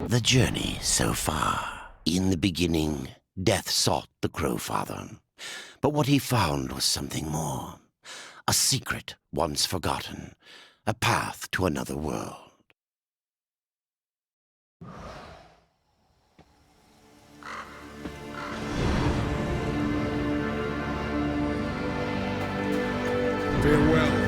The journey so far. In the beginning, death sought the Crowfather. But what he found was something more. A secret once forgotten. A path to another world. Farewell.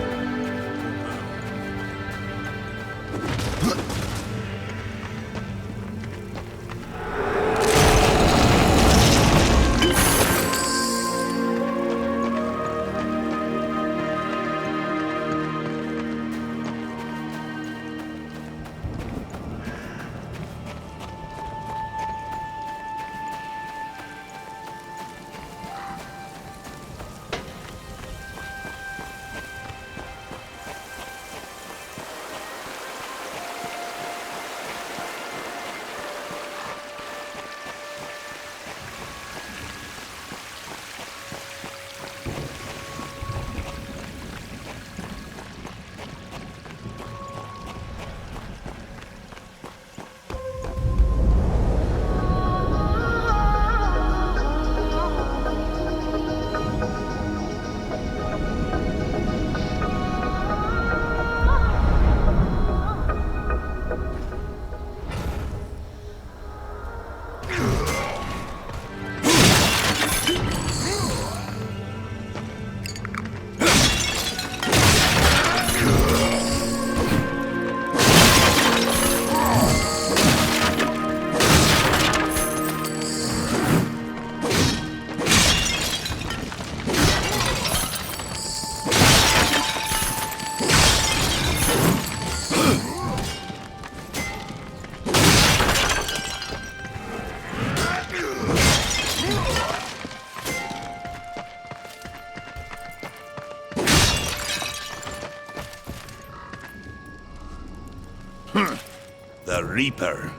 The Reaper.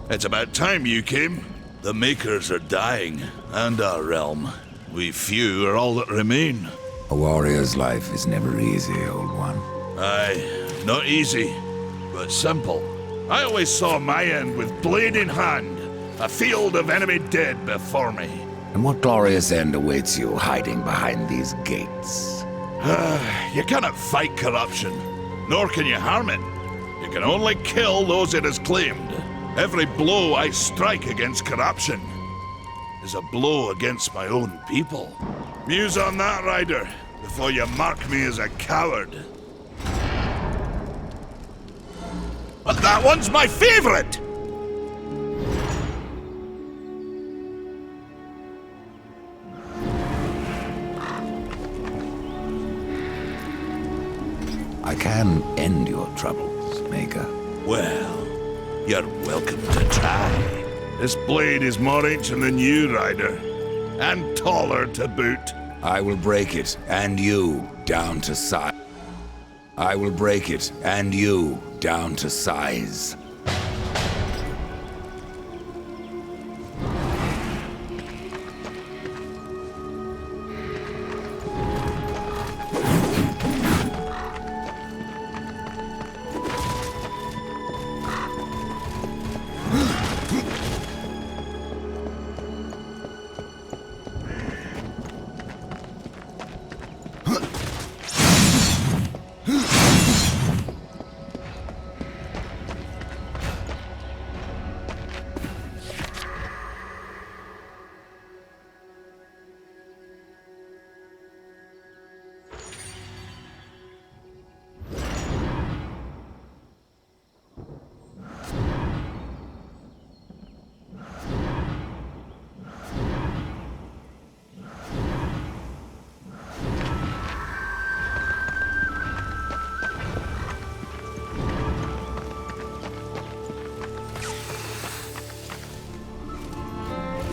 It's about time you came. The Makers are dying, and our realm. We few are all that remain. A warrior's life is never easy, old one. Aye, not easy, but simple. I always saw my end with blade in hand, a field of enemy dead before me. And what glorious end awaits you hiding behind these gates? You cannot fight corruption, nor can you harm it. You can only kill those it has claimed. Every blow I strike against corruption is a blow against my own people. Muse on that, Rider, before you mark me as a coward. But that one's my favorite! I can end your troubles, Maker. Well, you're welcome to try. This blade is more ancient than you, Rider. And taller to boot. I will break it, and you, down to size. I will break it, and you, down to size.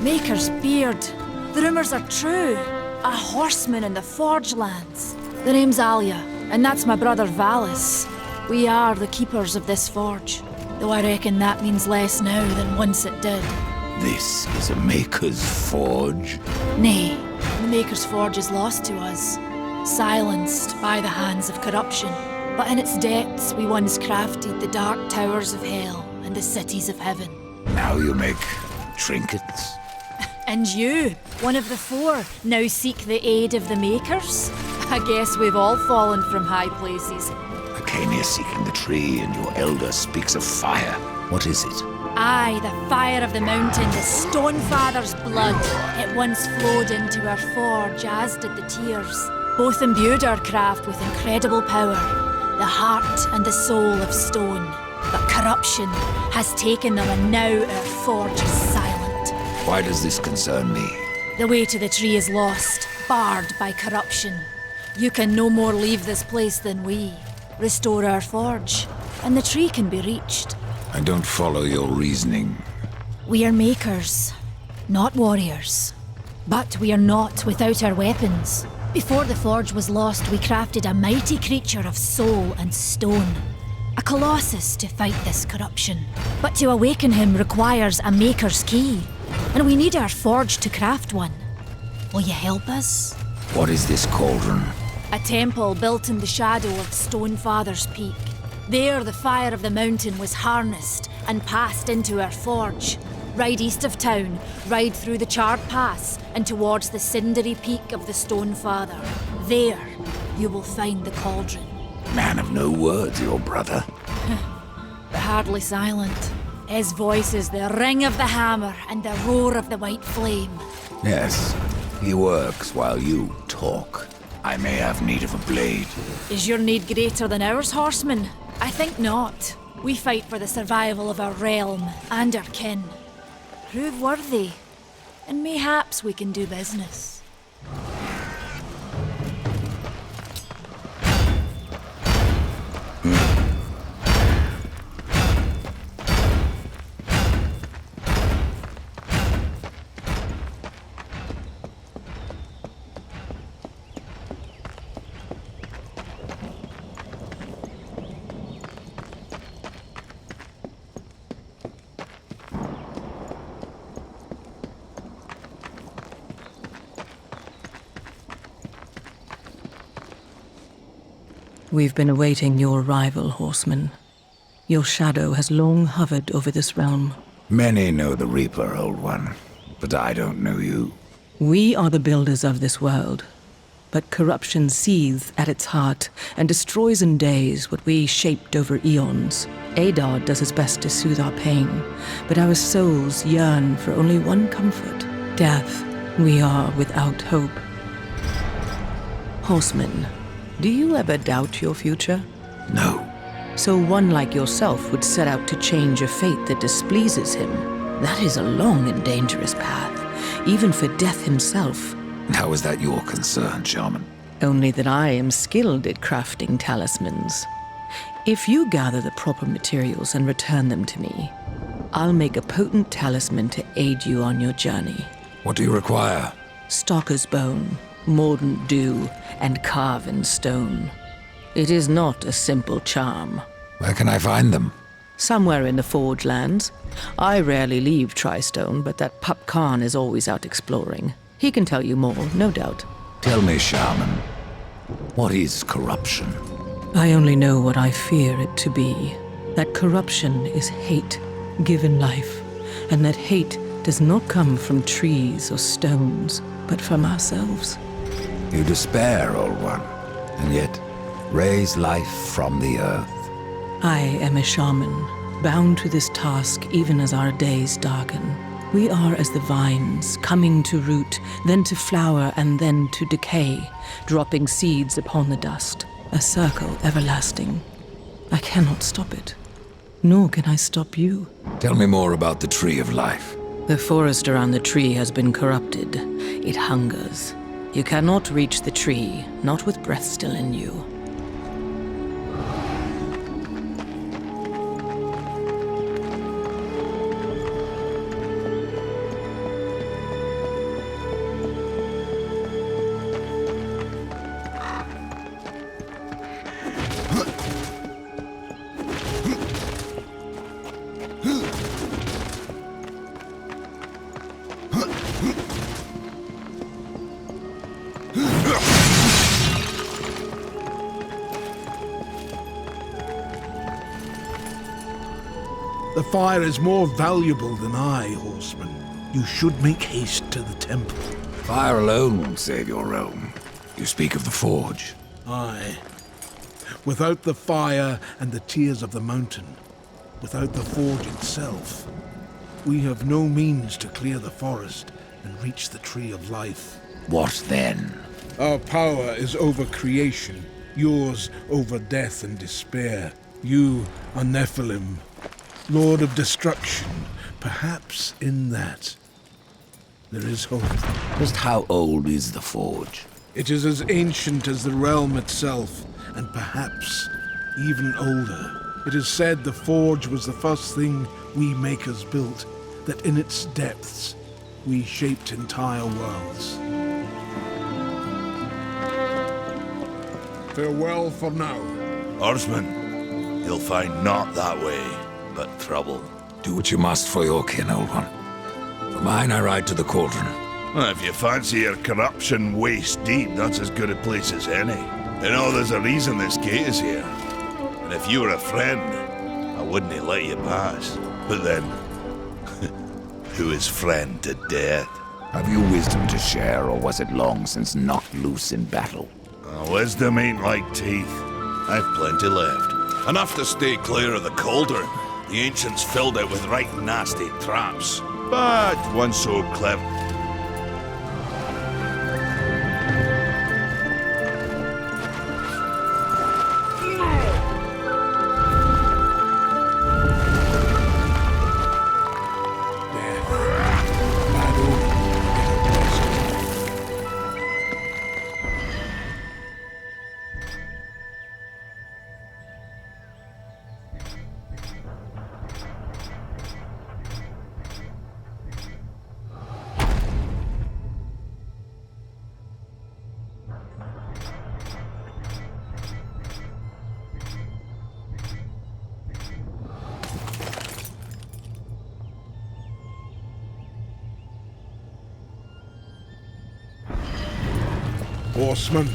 Maker's beard. The rumors are true. A horseman in the Forge lands. The name's Alia, and that's my brother Valis. We are the keepers of this forge, though I reckon that means less now than once it did. This is a Maker's forge? Nay, the Maker's forge is lost to us, silenced by the hands of corruption. But in its depths we once crafted the dark towers of hell and the cities of heaven. Now you make trinkets? And you, one of the four, now seek the aid of the Makers? I guess we've all fallen from high places. I came here seeking the tree, and your elder speaks of fire. What is it? Aye, the fire of the mountain, the Stonefather's blood. It once flowed into our forge, as did the tears. Both imbued our craft with incredible power, the heart and the soul of stone. But corruption has taken them, and now our forge is silent. Why does this concern me? The way to the tree is lost, barred by corruption. You can no more leave this place than we. Restore our forge, and the tree can be reached. I don't follow your reasoning. We are makers, not warriors. But we are not without our weapons. Before the forge was lost, we crafted a mighty creature of soul and stone. A colossus to fight this corruption. But to awaken him requires a maker's key. And we need our forge to craft one. Will you help us? What is this cauldron? A temple built in the shadow of Stonefather's Peak. There, the fire of the mountain was harnessed and passed into our forge. Ride east of town, ride through the charred pass, and towards the cindery peak of the Stonefather. There, you will find the cauldron. Man of no words, your brother. But hardly silent. His voice is the ring of the hammer and the roar of the white flame. Yes, he works while you talk. I may have need of a blade. Is your need greater than ours, horseman? I think not. We fight for the survival of our realm and our kin. Prove worthy, and mayhaps we can do business. We've been awaiting your arrival, horseman. Your shadow has long hovered over this realm. Many know the Reaper, Old One, but I don't know you. We are the builders of this world, but corruption seethes at its heart and destroys in days what we shaped over eons. Adar does his best to soothe our pain, but our souls yearn for only one comfort: death. We are without hope. Horseman, do you ever doubt your future? No. So one like yourself would set out to change a fate that displeases him. That is a long and dangerous path, even for death himself. How is that your concern, Shaman? Only that I am skilled at crafting talismans. If you gather the proper materials and return them to me, I'll make a potent talisman to aid you on your journey. What do you require? Stalker's bone, mordant dew, and carven stone. It is not a simple charm. Where can I find them? Somewhere in the Forge lands. I rarely leave Tristone, but that pup Khan is always out exploring. He can tell you more, no doubt. Tell me, Shaman, what is corruption? I only know what I fear it to be. That corruption is hate, given life, and that hate does not come from trees or stones, but from ourselves. You despair, Old One, and yet raise life from the earth. I am a shaman, bound to this task even as our days darken. We are as the vines, coming to root, then to flower, and then to decay, dropping seeds upon the dust. A circle everlasting. I cannot stop it, nor can I stop you. Tell me more about the Tree of Life. The forest around the tree has been corrupted. It hungers. You cannot reach the tree, not with breath still in you. fire is more valuable than I, horseman. You should make haste to the temple. Fire alone won't save your realm. You speak of the forge. Aye. Without the fire and the tears of the mountain, without the forge itself, we have no means to clear the forest and reach the tree of life. What then? Our power is over creation, yours over death and despair. You are Nephilim, Lord of Destruction. Perhaps in that there is hope. Just how old is the forge? It is as ancient as the realm itself, and perhaps even older. It is said the forge was the first thing we makers built, that in its depths we shaped entire worlds. Farewell for now. Horseman, you'll find naught that way, but trouble. Do what you must for your kin, old one. For mine, I ride to the cauldron. If you fancy your corruption waist deep, that's as good a place as any. You know, there's a reason this gate is here. And if you were a friend, I wouldn't let you pass. But then, who is friend to death? Have you wisdom to share, or was it long since knocked loose in battle? Wisdom ain't like teeth. I've plenty left. Enough to stay clear of the cauldron. The ancients filled it with right nasty traps. But one so clever. Horseman.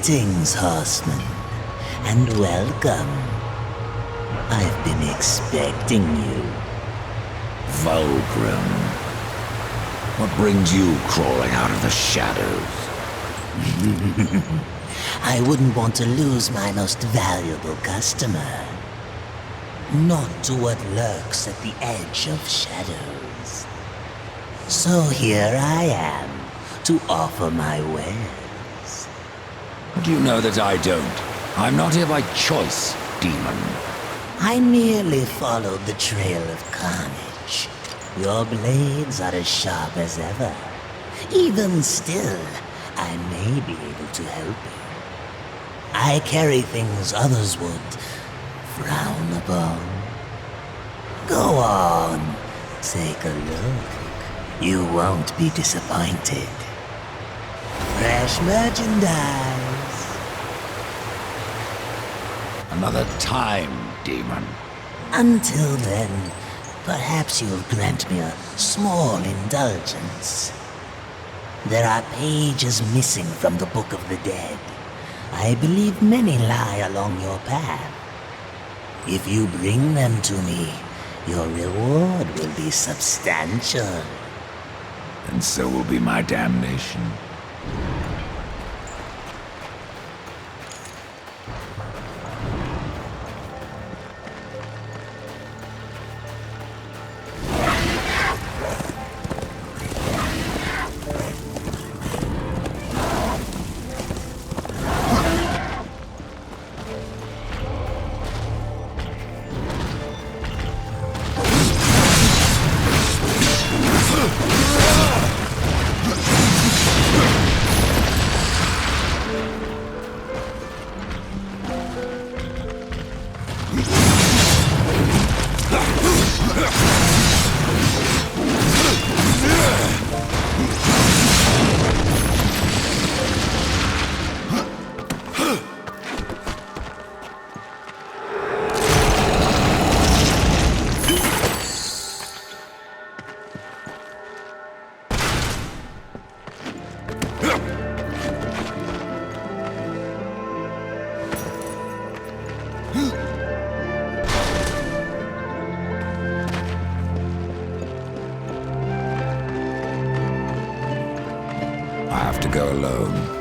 Greetings, horseman, and welcome. I've been expecting you. Vulgrim. What brings you crawling out of the shadows? I wouldn't want to lose my most valuable customer. Not to what lurks at the edge of shadows. So here I am, to offer my wares. Do you know that I don't? I'm not here by choice, demon. I merely followed the trail of carnage. Your blades are as sharp as ever. Even still, I may be able to help you. I carry things others would frown upon. Go on, take a look. You won't be disappointed. Fresh merchandise. Another time, demon. Until then, perhaps you'll grant me a small indulgence. There are pages missing from the Book of the Dead. I believe many lie along your path. If you bring them to me, your reward will be substantial. And so will be my damnation. I have to go alone.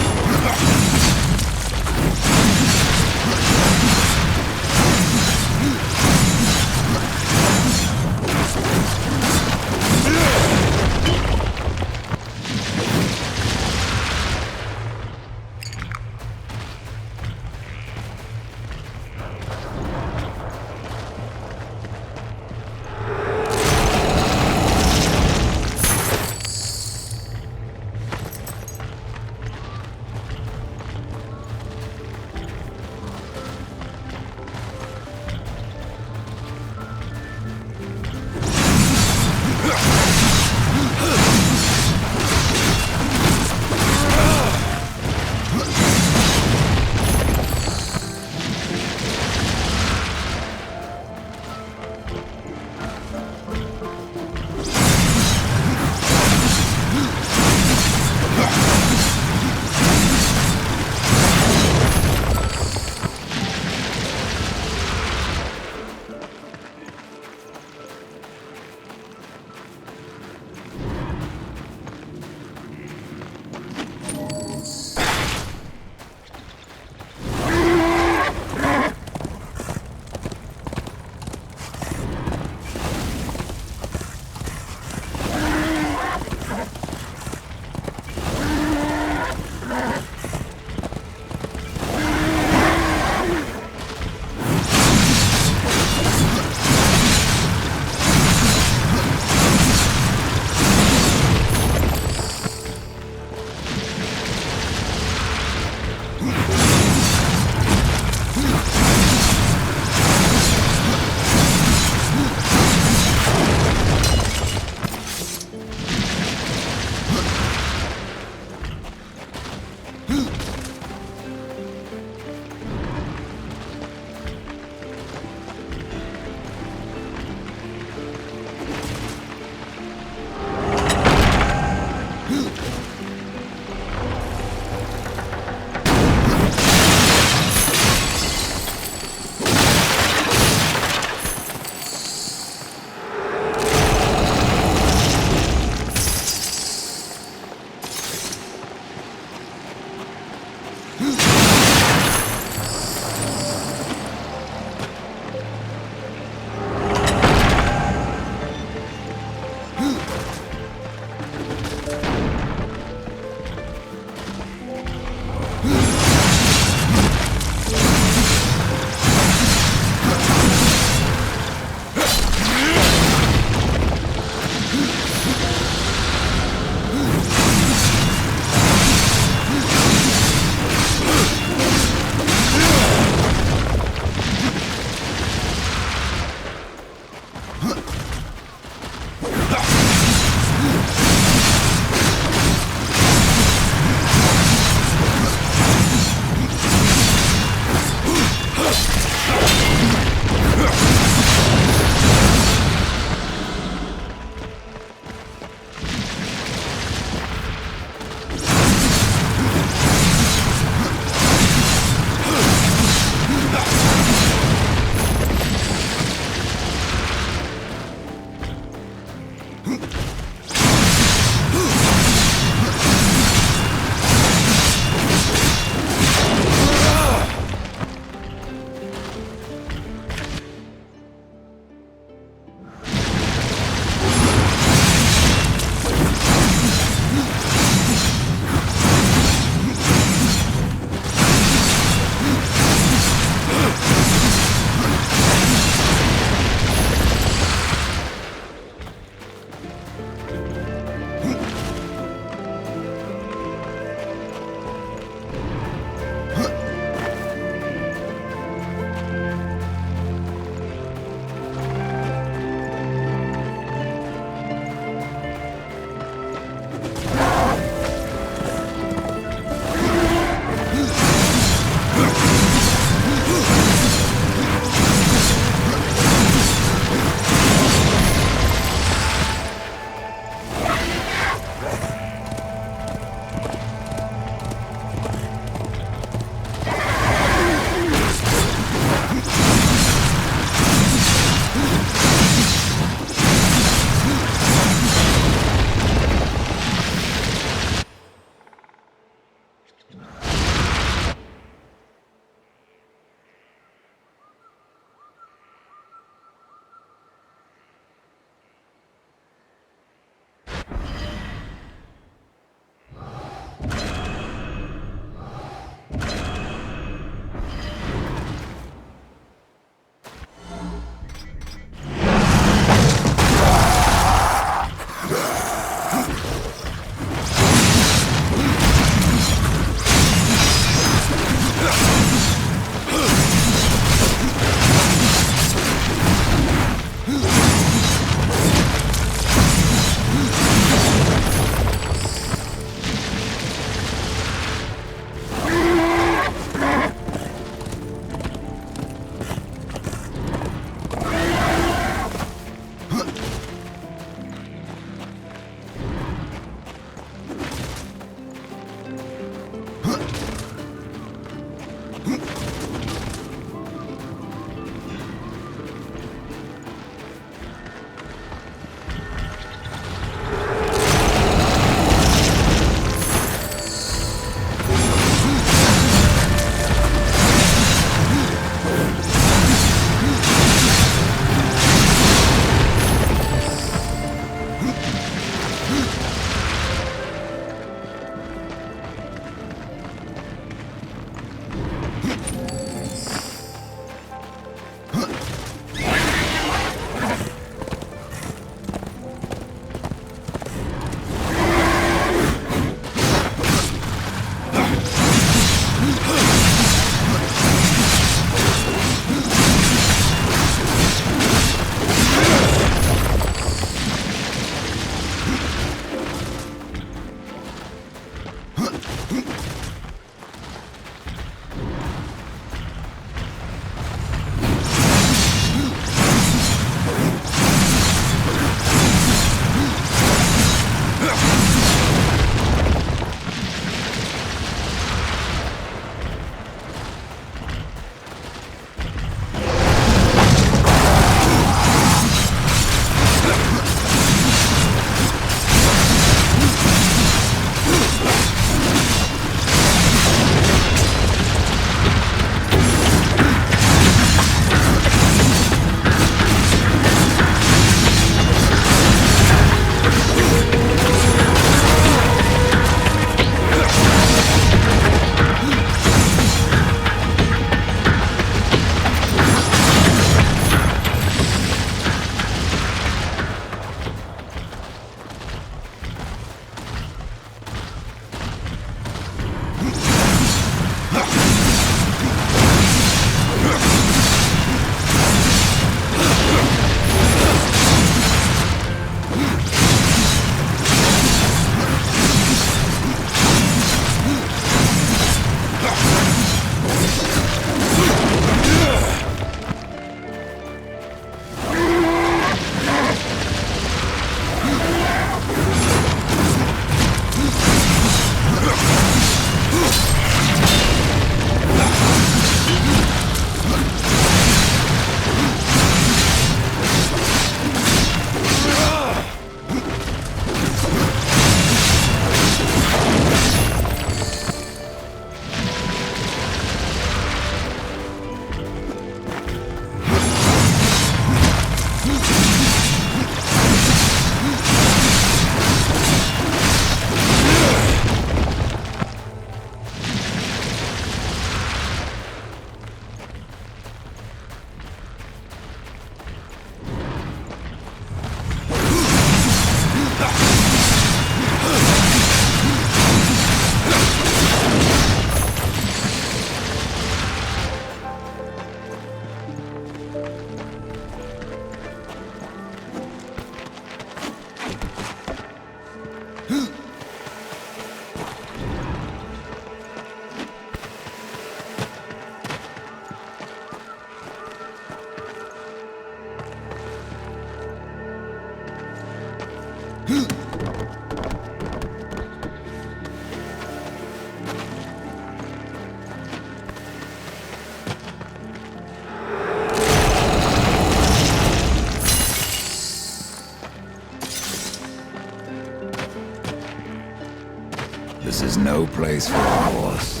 This is no place for a horse.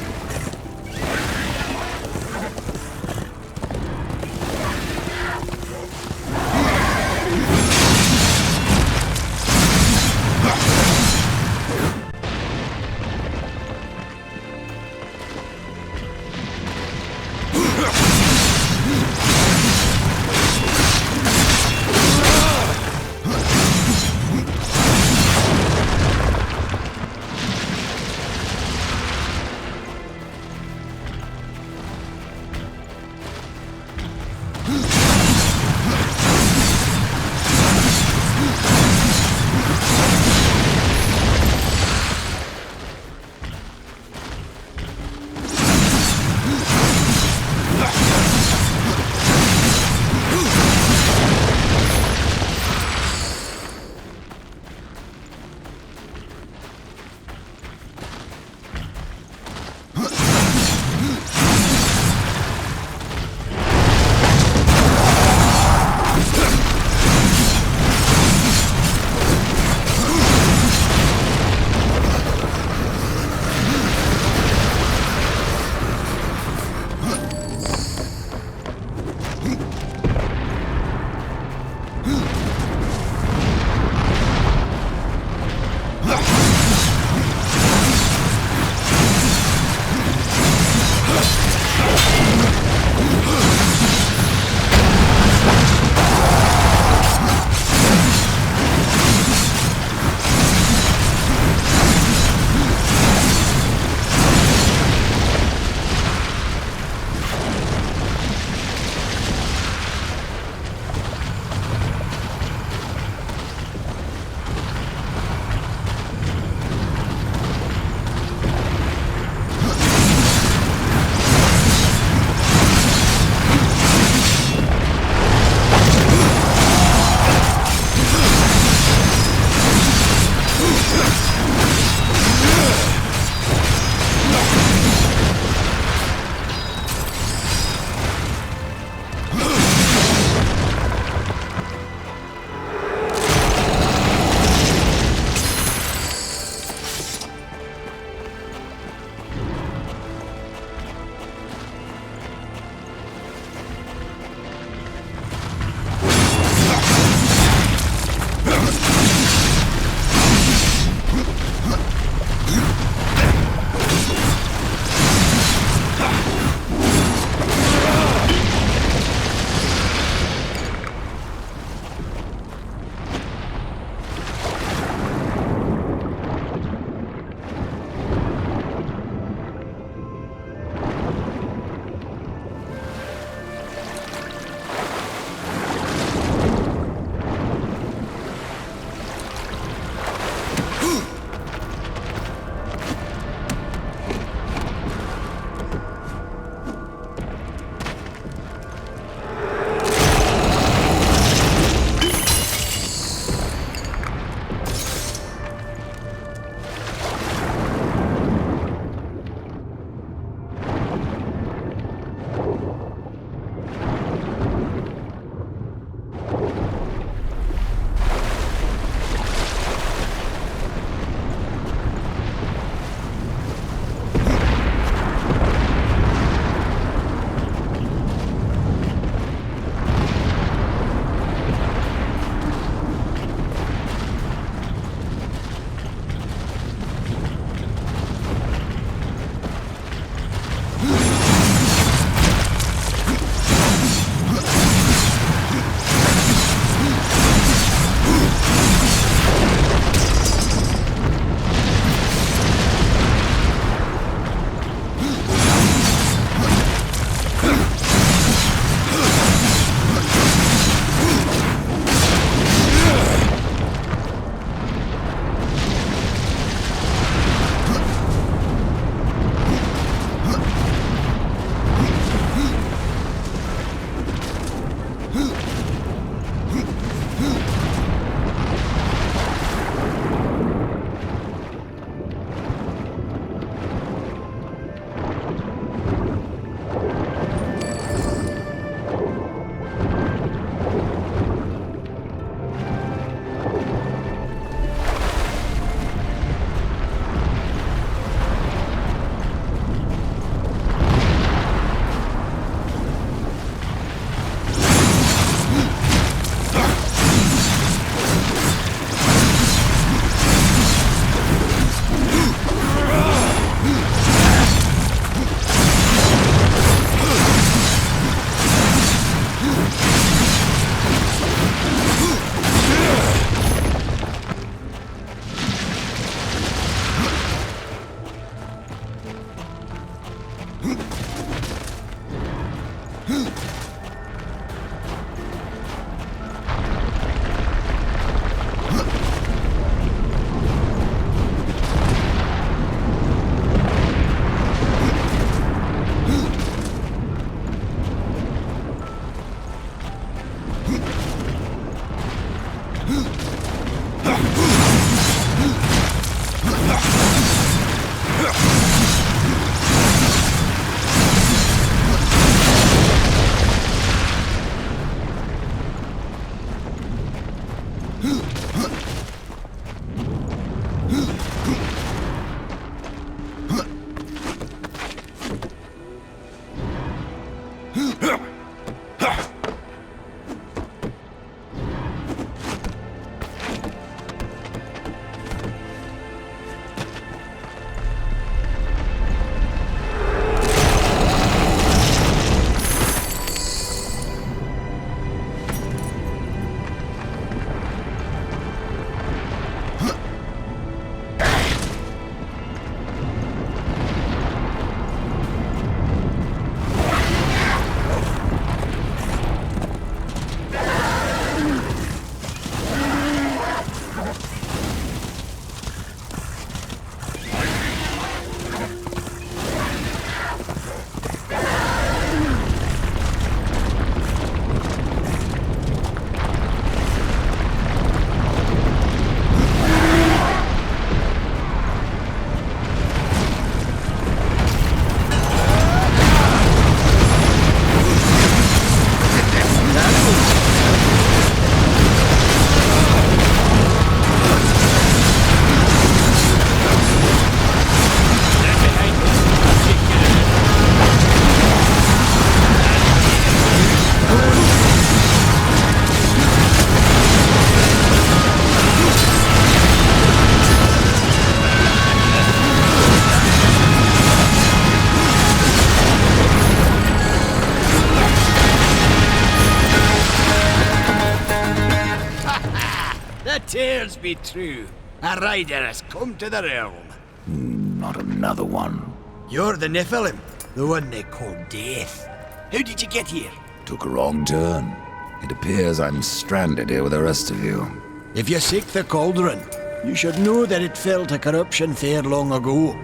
Tears be true. A rider has come to the realm. Not another one. You're the Nephilim, the one they call Death. How did you get here? Took a wrong turn. It appears I'm stranded here with the rest of you. If you seek the cauldron, you should know that it fell to corruption fair long ago.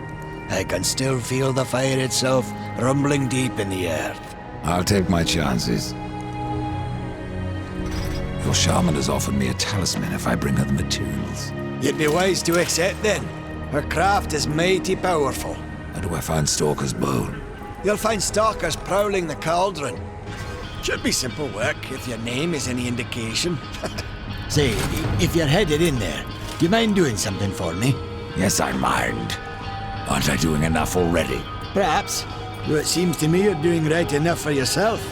I can still feel the fire itself rumbling deep in the earth. I'll take my chances. Your shaman has offered me a talisman if I bring her the materials. You'd be wise to accept then. Her craft is mighty powerful. How do I find Stalker's bone? You'll find stalkers prowling the cauldron. Should be simple work if your name is any indication. Say, if you're headed in there, you mind doing something for me? Yes, I mind. Aren't I doing enough already? Perhaps. Though it seems to me you're doing right enough for yourself.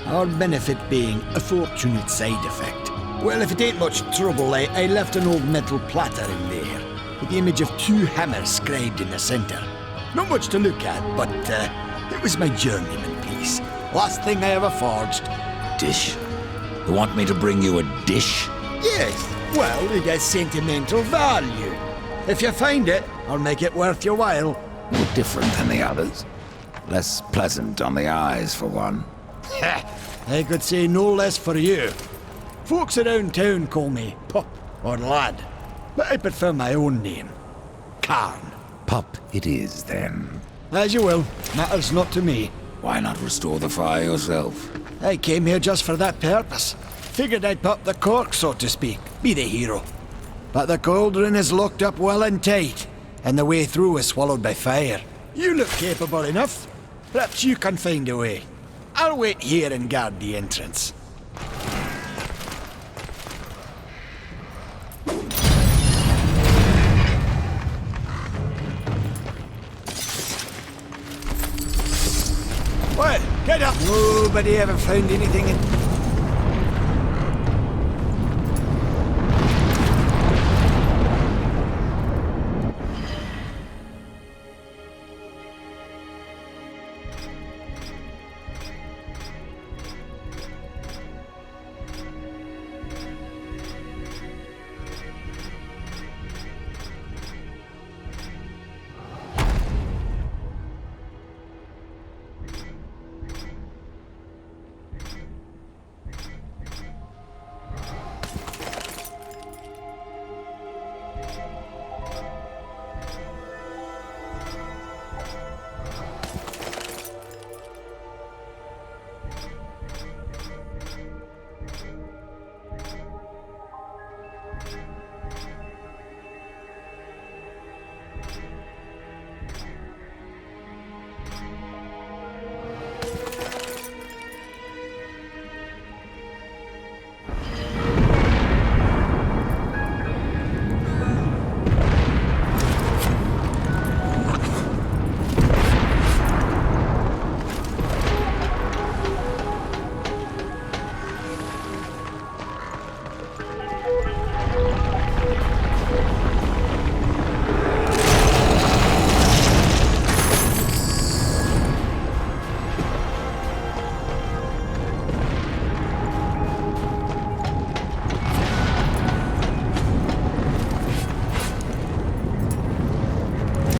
Our benefit being a fortunate side effect. Well, if it ain't much trouble, I left an old metal platter in there, with the image of 2 hammers scribed in the center. Not much to look at, but it was my journeyman piece. Last thing I ever forged. Dish? You want me to bring you a dish? Yes, well, it has sentimental value. If you find it, I'll make it worth your while. No different than the others. Less pleasant on the eyes, for one. I could say no less for you. Folks around town call me Pup or Lad, but I prefer my own name. Karn. Pup it is, then. As you will. Matters not to me. Why not restore the fire yourself? I came here just for that purpose. Figured I'd pop the cork, so to speak. Be the hero. But the cauldron is locked up well and tight, and the way through is swallowed by fire. You look capable enough. Perhaps you can find a way. I'll wait here and guard the entrance. Well, get up! Nobody ever found anything in...